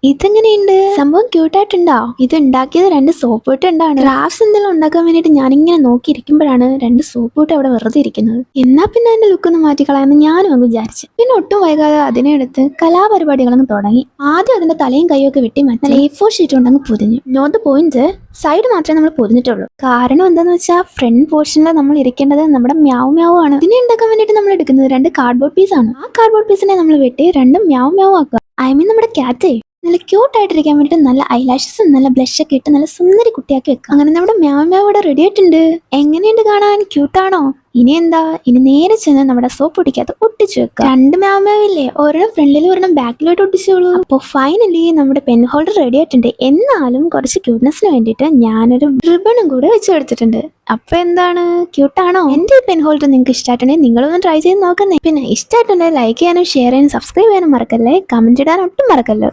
ഇതെങ്ങനെയുണ്ട്? സംഭവം ക്യൂട്ടായിട്ടുണ്ടോ? ഇത് ഉണ്ടാക്കിയത് 2 സോപ്പ് പൊട്ടുണ്ടാണ്. ക്രാഫ്റ്റ്സ് എന്തെങ്കിലും ഉണ്ടാക്കാൻ വേണ്ടിട്ട് ഞാനിങ്ങനെ നോക്കിയിരിക്കുമ്പോഴാണ് 2 സോപ്പ് പൊട്ട് അവിടെ വെറുതെ ഇരിക്കുന്നത്. എന്നാ പിന്നെ അതിന്റെ ലുക്ക് ഒന്ന് മാറ്റിക്കളയാന്ന് ഞാനും അങ്ങ് വിചാരിച്ചു. പിന്നെ ഒട്ടും വൈകാതെ അതിനെടുത്ത് കലാപരിപാടികളങ്ങ് തുടങ്ങി. ആദ്യം അതിന്റെ തലയും കൈയും ഒക്കെ വെട്ടി മാറ്റി A4 ഷീറ്റ് കൊണ്ടങ്ങ് പൊതിഞ്ഞു. നോട്ട് പോയിന്റ്, സൈഡ് മാത്രമേ നമ്മൾ പൊതിഞ്ഞിട്ടുള്ളൂ. കാരണം എന്താന്ന് വെച്ചാൽ ഫ്രണ്ട് പോർഷനിൽ നമ്മൾ ഇരിക്കേണ്ടത് നമ്മുടെ മ്യാവ് മ്യാവ് ആണ്. ഇതിനെ ഉണ്ടാക്കാൻ വേണ്ടിട്ട് നമ്മൾ എടുക്കുന്നത് 2 കാർഡ്ബോർഡ് പീസ് ആണ്. ആ കാർഡ്ബോർഡ് പീസിനെ നമ്മൾ വെട്ടി 2 മ്യാവ് മ്യാവ് ആക്കുക. ഐ മീൻ നമ്മുടെ ക്യാറ്റ് നല്ല ക്യൂട്ട് ആയിട്ടിരിക്കാൻ വേണ്ടിട്ട് നല്ല ഐലാഷസും നല്ല ബ്ലഷ് ഒക്കെ ഇട്ട് നല്ല സുന്ദരി കുട്ടിയാക്കി വെക്കുക. അങ്ങനെ നമ്മുടെ മ്യാവ് മ്യാവ് ഇവിടെ റെഡി ആയിട്ടുണ്ട്. എങ്ങനെയുണ്ട് കാണാൻ? ക്യൂട്ടാണോ? ഇനി എന്താ, ഇനി നേരെ ചെന്ന് നമ്മുടെ സോപ്പ് പൊടിക്കകത്ത് ഒട്ടിച്ചു വെക്കുക. 2 മ്യാവ് മ്യാവ് ഇല്ലേ, ഒരെണ്ണം ഫ്രണ്ടിൽ ഒരെണ്ണം ബാക്കിലോട്ട് ഒട്ടിച്ചോളൂ. അപ്പോൾ ഫൈനലി നമ്മുടെ പെൻ ഹോൾഡർ റെഡി ആയിട്ടുണ്ട്. എന്നാലും കുറച്ച് ക്യൂട്ട്നെസ്സിന് വേണ്ടിയിട്ട് ഞാനൊരു റിബണും കൂടെ വെച്ച് കൊടുത്തിട്ടുണ്ട്. അപ്പൊ എന്താണ്, ക്യൂട്ടാണോ? എന്റെ പെൻ ഹോൾഡർ നിങ്ങൾക്ക് ഇഷ്ടമായിട്ടുണ്ടെങ്കിൽ നിങ്ങളൊന്ന് ട്രൈ ചെയ്ത് നോക്കുന്നേ. പിന്നെ ഇഷ്ടമായിട്ടുണ്ടെങ്കിൽ ലൈക്ക് ചെയ്യാനും ഷെയർ ചെയ്യാനും സബ്സ്ക്രൈബ് ചെയ്യാനും മറക്കല്ലേ. കമന്റ് ഇടാൻ ഒട്ടും മറക്കല്ലോ.